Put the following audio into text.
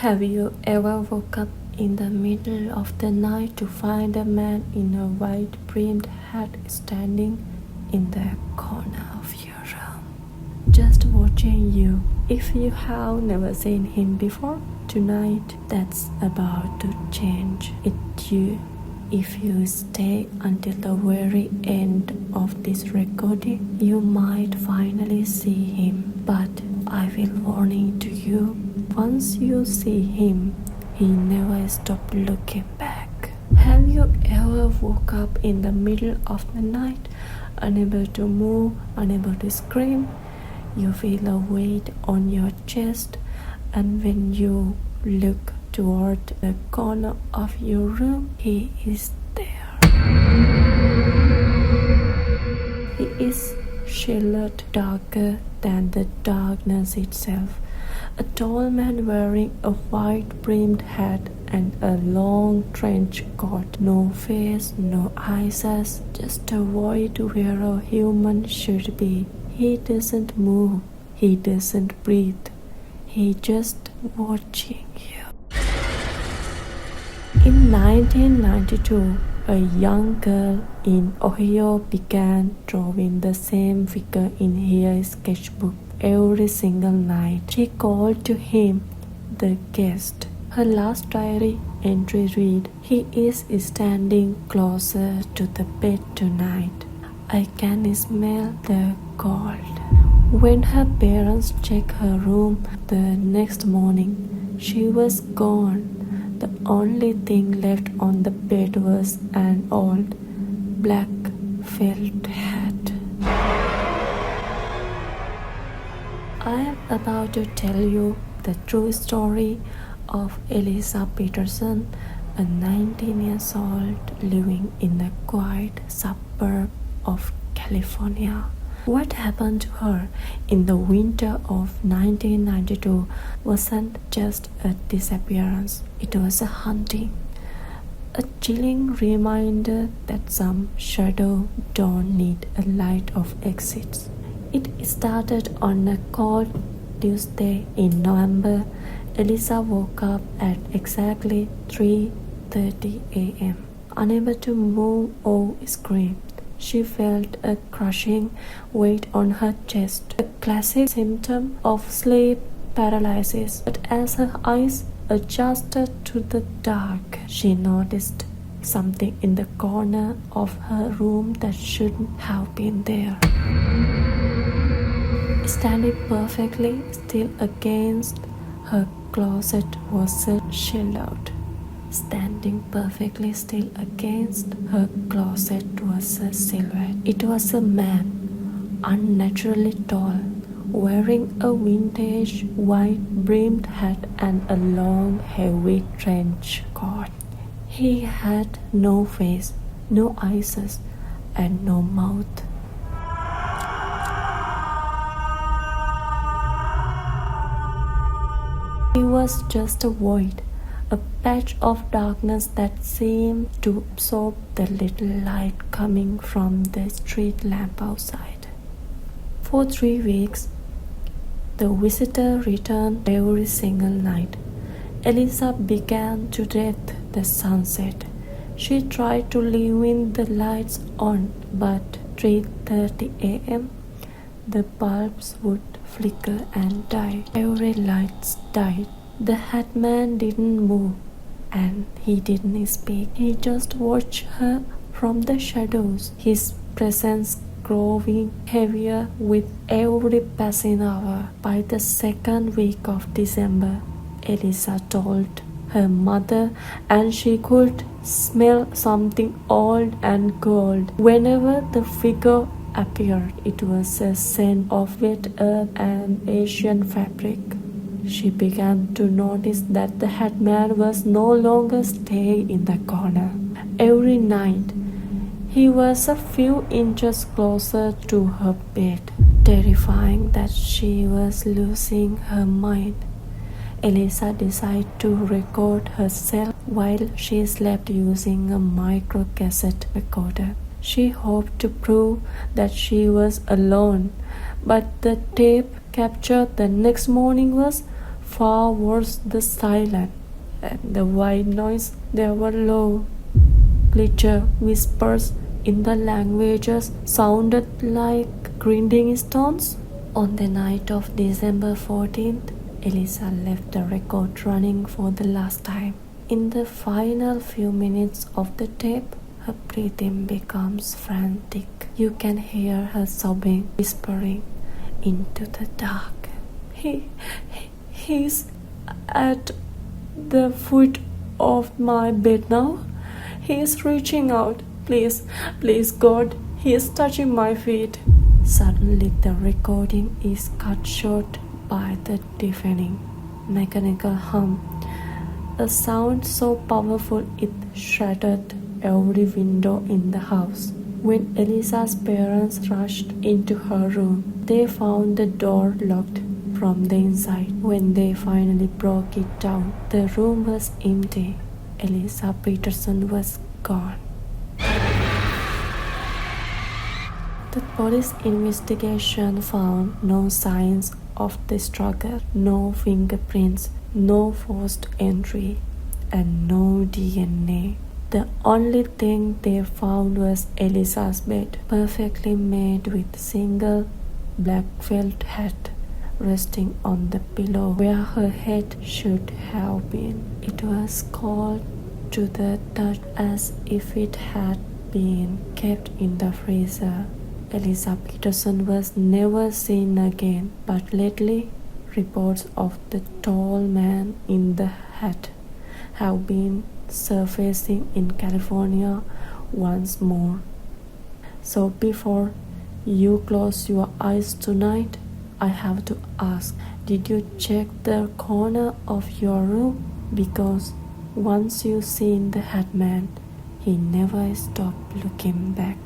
Have you ever woke up in the middle of the night to find a man in a white brimmed hat standing in the corner of your room, just watching you? If you have never seen him before, tonight that's about to change. If you stay until the very end of this recording, you might finally see him. But I will warning to you, once you see him, he never stops looking back. Have you ever woke up in the middle of the night, unable to move, unable to scream? You feel a weight on your chest, and when you look toward the corner of your room, he is there. He is shadowed darker than the darkness itself. A tall man wearing a white brimmed hat and a long trench coat. No face, no eyes, just a void where a human should be. He doesn't move, he doesn't breathe. He just watching you. In 1992, a young girl in Ohio began drawing the same figure in her sketchbook every single night. She called to him the guest. Her last diary entry read, "He is standing closer to the bed tonight. I can smell the cold." When her parents checked her room the next morning, she was gone. The only thing left on the bed was an old black felt hat. I am about to tell you the true story of Eliza Peterson, a 19-year-old living in a quiet suburb of California. What happened to her in the winter of 1992 wasn't just a disappearance, it was a haunting. A chilling reminder that some shadow don't need a light of exits. It started on a cold Tuesday in November. Eliza woke up at exactly 3:30 a.m., unable to move or scream. She felt a crushing weight on her chest, a classic symptom of sleep paralysis. But as her eyes adjusted to the dark, she noticed something in the corner of her room that shouldn't have been there. Standing perfectly still against her closet was a silhouette. Standing perfectly still against her closet was a silhouette. It was a man, unnaturally tall, wearing a vintage white brimmed hat and a long, heavy trench coat. He had no face, no eyes, and no mouth. He was just a void, a patch of darkness that seemed to absorb the little light coming from the street lamp outside. For 3 weeks, the visitor returned every single night. Eliza began to dread the sunset. She tried to leave the lights on, but 3:30 a.m., the bulbs would flicker and die. Every light died. The hat man didn't move, and he didn't speak. He just watched her from the shadows, his presence growing heavier with every passing hour. By the second week of December, Eliza told her mother, and she could smell something old and cold. Whenever the figure appeared, it was a scent of wet earth and Asian fabric. She began to notice that the hat man was no longer staying in the corner. Every night, he was a few inches closer to her bed, terrifying that she was losing her mind. Eliza decided to record herself while she slept using a micro cassette recorder. She hoped to prove that she was alone, but the tape captured the next morning was far was the silence, and the white noise. There were low, glitter whispers in the languages sounded like grinding stones. On the night of December 14th, Eliza left the record running for the last time. In the final few minutes of the tape, her breathing becomes frantic. You can hear her sobbing, whispering into the dark. He's at the foot of my bed now. He's reaching out. Please, God, he is touching my feet. Suddenly, the recording is cut short by the deafening, mechanical hum. A sound so powerful it shattered every window in the house. When Eliza's parents rushed into her room, they found the door locked from the inside. When they finally broke it down, the room was empty. Eliza Peterson was gone. The police investigation found no signs of the struggle, no fingerprints, no forced entry, and no DNA. The only thing they found was Eliza's bed, perfectly made with a single black felt hat resting on the pillow where her head should have been. It was cold to the touch, as if it had been kept in the freezer. Eliza Peterson was never seen again, but lately reports of the tall man in the hat have been surfacing in California once more. So before you close your eyes tonight, I have to ask, did you check the corner of your room? Because once you seen the hat man, he never stopped looking back.